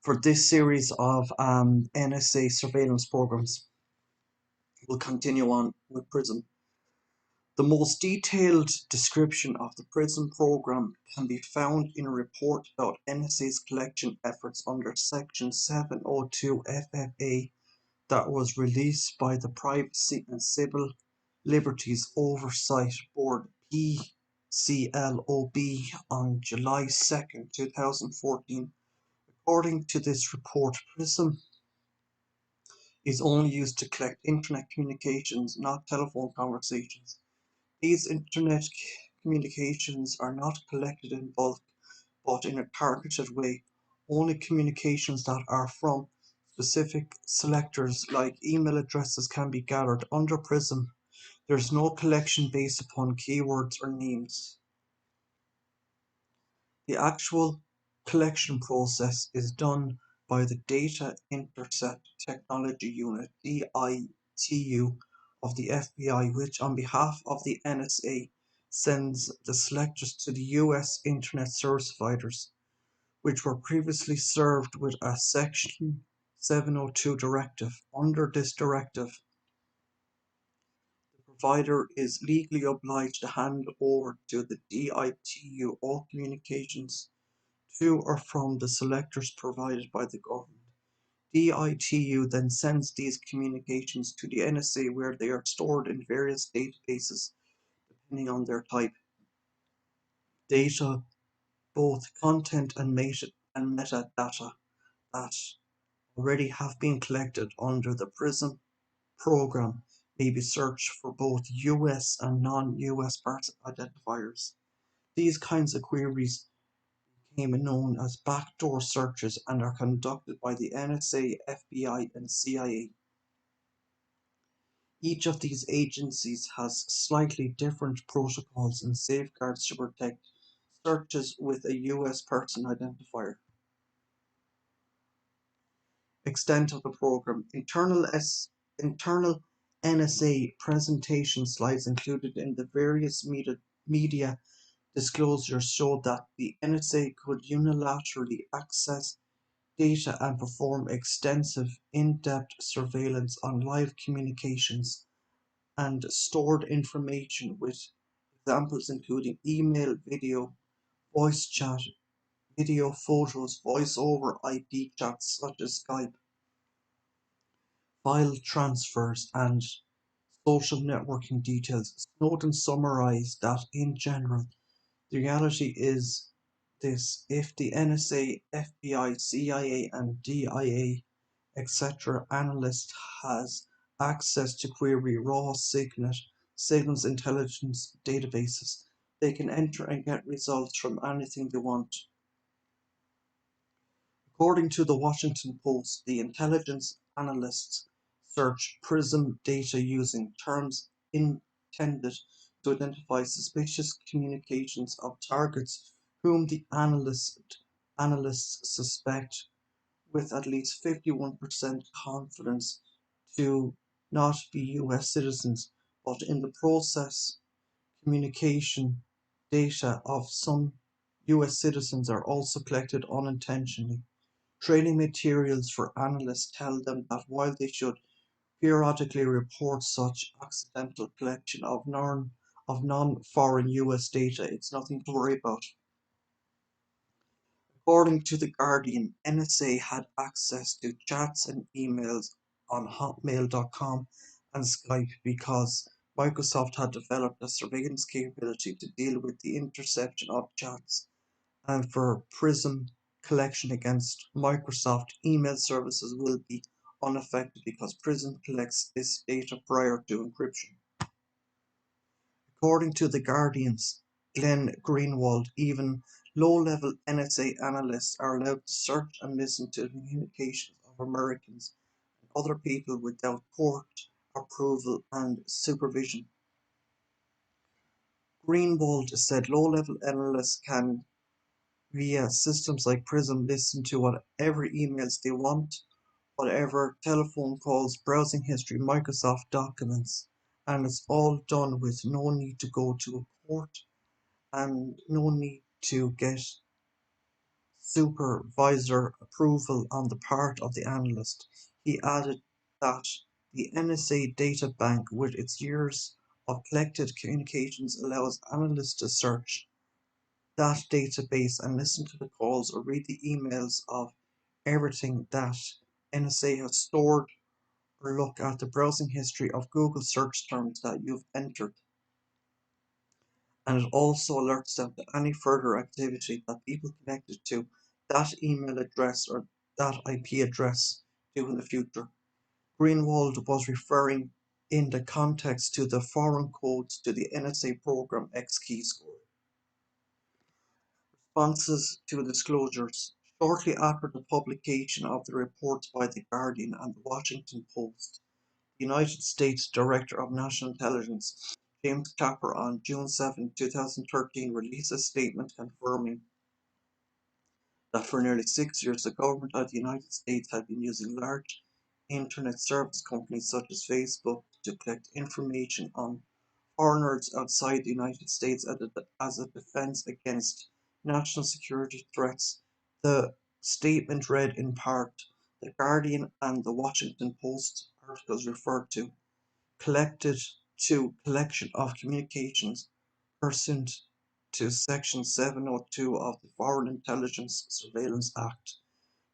for this series of NSA surveillance programs. We'll continue on with Prism. The most detailed description of the Prism program can be found in a report about NSA's collection efforts under Section 702 FFA that was released by the Privacy and Civil Liberties Oversight Board PCLOB on July 2nd, 2014. According to this report, Prism is only used to collect internet communications, not telephone conversations. These internet communications are not collected in bulk, but in a targeted way. Only communications that are from specific selectors, like email addresses, can be gathered. Under Prism, there is no collection based upon keywords or names. The actual collection process is done by the Data Intercept Technology Unit (DITU) of the FBI, which on behalf of the NSA sends the selectors to the US Internet Service Providers, which were previously served with a Section 702 directive. Under this directive, the provider is legally obliged to hand over to the DITU all communications to or from the selectors provided by the government. DITU then sends these communications to the NSA, where they are stored in various databases depending on their type. Data, both content and metadata, that already have been collected under the Prism program may be searched for both US and non-US person identifiers. These kinds of queries became known as backdoor searches and are conducted by the NSA, FBI, and CIA. Each of these agencies has slightly different protocols and safeguards to protect searches with a US person identifier. Extent of the program. Internal NSA presentation slides included in the various media disclosures showed that the NSA could unilaterally access data and perform extensive, in-depth surveillance on live communications and stored information, with examples including email, video, voice chat, video, photos, voice over IP chats such as Skype, file transfers, and social networking details. Snowden summarized that in general, the reality is this: if the NSA, FBI, CIA, and DIA, etc. analyst has access to query raw signals intelligence databases, they can enter and get results from anything they want. According to the Washington Post, the intelligence analysts search Prism data using terms intended to identify suspicious communications of targets whom the analysts suspect with at least 51% confidence to not be US citizens, but in the process, communication data of some US citizens are also collected unintentionally. Training materials for analysts tell them that while they should periodically report such accidental collection of non-foreign US data, it's nothing to worry about. According to The Guardian, NSA had access to chats and emails on Hotmail.com and Skype because Microsoft had developed a surveillance capability to deal with the interception of chats, and for Prism collection against Microsoft email services will be unaffected because Prism collects this data prior to encryption. According to The Guardian's Glenn Greenwald, even low-level NSA analysts are allowed to search and listen to the communications of Americans and other people without court approval and supervision. Greenwald said low-level analysts can, via systems like Prism, listen to whatever emails they want, whatever telephone calls, browsing history, Microsoft documents, and it's all done with no need to go to a court and no need to get supervisor approval on the part of the analyst. He added that the NSA data bank, with its years of collected communications, allows analysts to search that database and listen to the calls or read the emails of everything that NSA has stored, or look at the browsing history of Google search terms that you've entered. And it also alerts them to any further activity that people connected to that email address or that IP address do in the future. Greenwald was referring in the context to the foreign codes to the NSA program X key score. Responses to disclosures. Shortly after the publication of the reports by The Guardian and The Washington Post, the United States Director of National Intelligence, James Clapper, on June 7, 2013, released a statement confirming that for nearly 6 years the government of the United States had been using large internet service companies such as Facebook to collect information on foreigners outside the United States as a defense against national security threats. The statement read in part: The Guardian and The Washington Post articles referred to collected to collection of communications pursuant to Section 702 of the Foreign Intelligence Surveillance Act.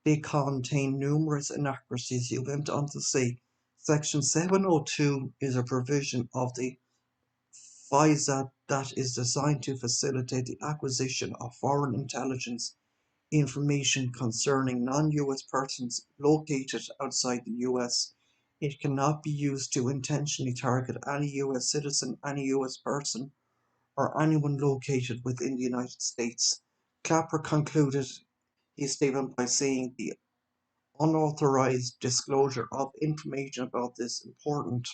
They contain numerous inaccuracies. He went on to say Section 702 is a provision of the FISA that is designed to facilitate the acquisition of foreign intelligence information concerning non-US persons located outside the US. It cannot be used to intentionally target any US citizen, any US person, or anyone located within the United States. Clapper concluded his statement by saying the unauthorized disclosure of information about this important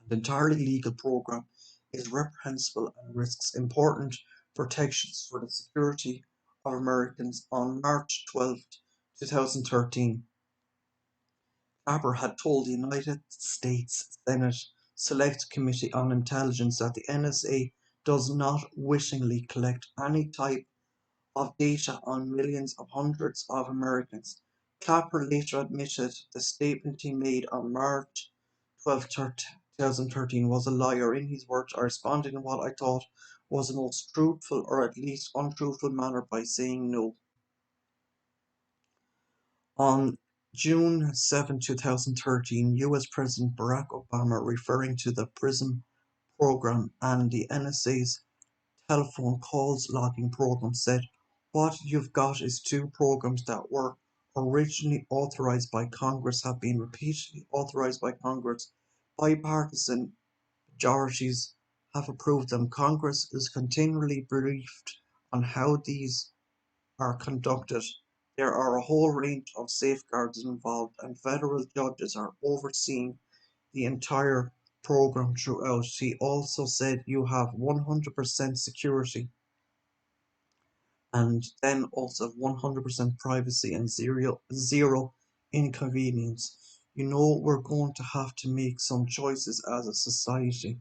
and entirely legal program is reprehensible and risks important protections for the security of Americans. On March 12, 2013, Clapper had told the United States Senate Select Committee on Intelligence that the NSA does not wittingly collect any type of data on millions of hundreds of Americans. Clapper later admitted the statement he made on March 12, 2013 was a liar. In his words, I responded in what I thought was the most truthful or at least untruthful manner by saying no. On June 7, 2013, US President Barack Obama, referring to the Prism program and the NSA's telephone calls logging program, said, What you've got is two programs that were originally authorized by Congress, have been repeatedly authorized by Congress. Bipartisan majorities have approved them. Congress is continually briefed on how these are conducted. There are a whole range of safeguards involved, and federal judges are overseeing the entire program throughout. He also said you have 100% security and then also 100% privacy and zero inconvenience. You know, we're going to have to make some choices as a society.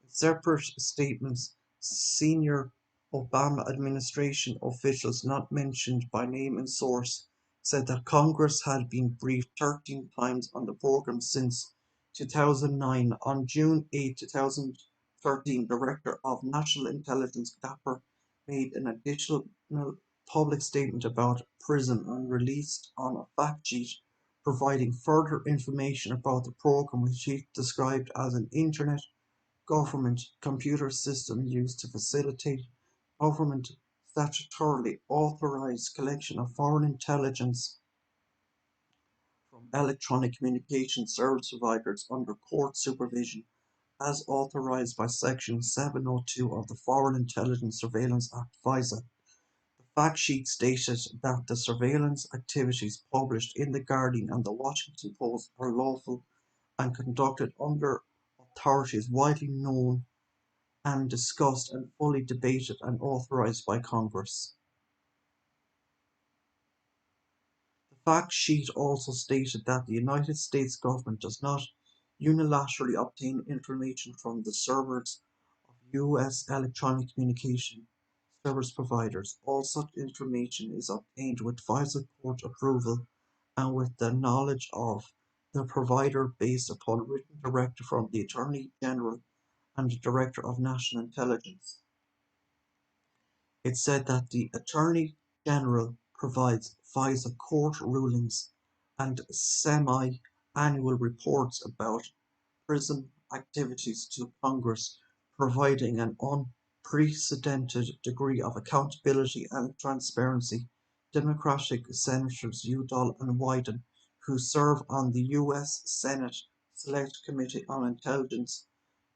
In separate statements, senior Obama administration officials, not mentioned by name and source, said that Congress had been briefed 13 times on the program since 2009. On June 8, 2013, Director of National Intelligence Clapper made an additional public statement about Prism and released on a fact sheet providing further information about the program, which he described as an internet government computer system used to facilitate government statutorily authorized collection of foreign intelligence from electronic communication service providers under court supervision as authorized by Section 702 of the Foreign Intelligence Surveillance Act (FISA). The fact sheet stated that the surveillance activities published in The Guardian and The Washington Post are lawful and conducted under authorities widely known and discussed and fully debated and authorized by Congress. The fact sheet also stated that the United States government does not unilaterally obtain information from the servers of US electronic communication service providers. All such information is obtained with FISA court approval and with the knowledge of the provider based upon written directive from the Attorney General and the Director of National Intelligence. It said that the Attorney General provides FISA court rulings and semi-annual reports about Prism activities to Congress, providing an unprecedented degree of accountability and transparency. Democratic Senators Udall and Wyden, who serve on the U.S. Senate Select Committee on Intelligence,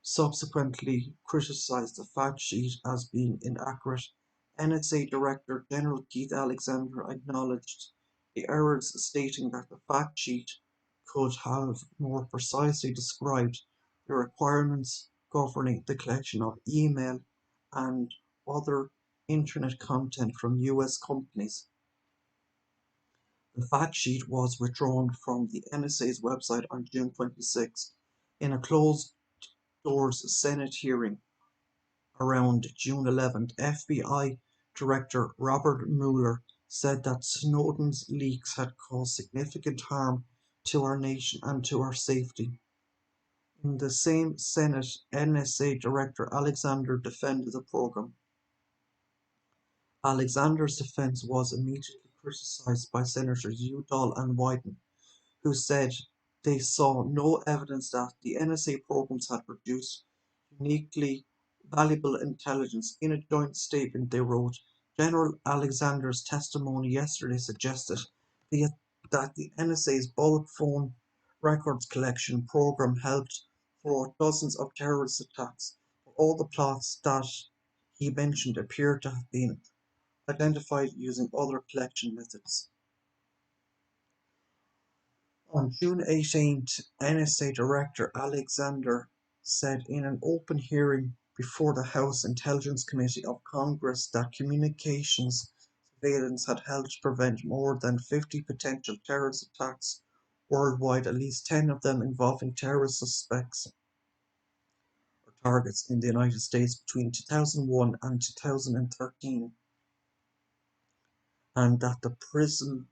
subsequently criticized the fact sheet as being inaccurate. NSA Director General Keith Alexander acknowledged the errors, stating that the fact sheet could have more precisely described the requirements governing the collection of email and other internet content from US companies. The fact sheet was withdrawn from the NSA's website on June 26 in a closed doors Senate hearing. Around June 11th, FBI Director Robert Mueller said that Snowden's leaks had caused significant harm to our nation and to our safety. In the same Senate, NSA Director Alexander defended the program. Alexander's defense was immediately criticized by Senators Udall and Wyden, who said they saw no evidence that the NSA programs had produced uniquely valuable intelligence. In a joint statement they wrote, General Alexander's testimony yesterday suggested that the NSA's bulk phone records collection program helped thwart dozens of terrorist attacks, but all the plots that he mentioned appear to have been identified using other collection methods. On June 18th, NSA Director Alexander said in an open hearing before the House Intelligence Committee of Congress that communications surveillance had helped prevent more than 50 potential terrorist attacks worldwide, at least 10 of them involving terrorist suspects or targets in the United States between 2001 and 2013, and that the Prism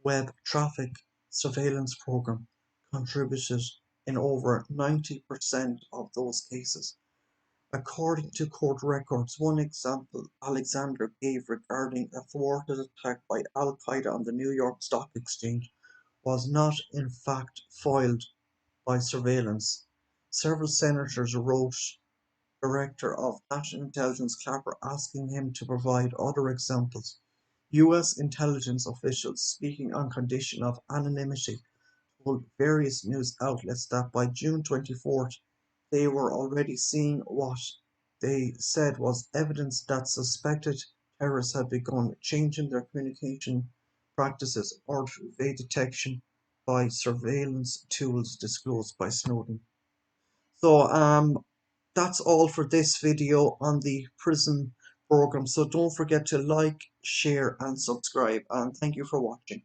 web traffic surveillance program contributed in over 90% of those cases. According to court records, one example Alexander gave regarding a thwarted attack by Al Qaeda on the New York Stock Exchange was not in fact foiled by surveillance. Several senators wrote Director of National Intelligence Clapper asking him to provide other examples. US intelligence officials, speaking on condition of anonymity, told various news outlets that by June 24th they were already seeing what they said was evidence that suspected terrorists had begun changing their communication practices or to evade detection by surveillance tools disclosed by Snowden. So that's all for this video on the Prism program. So don't forget to like, share and subscribe, and thank you for watching.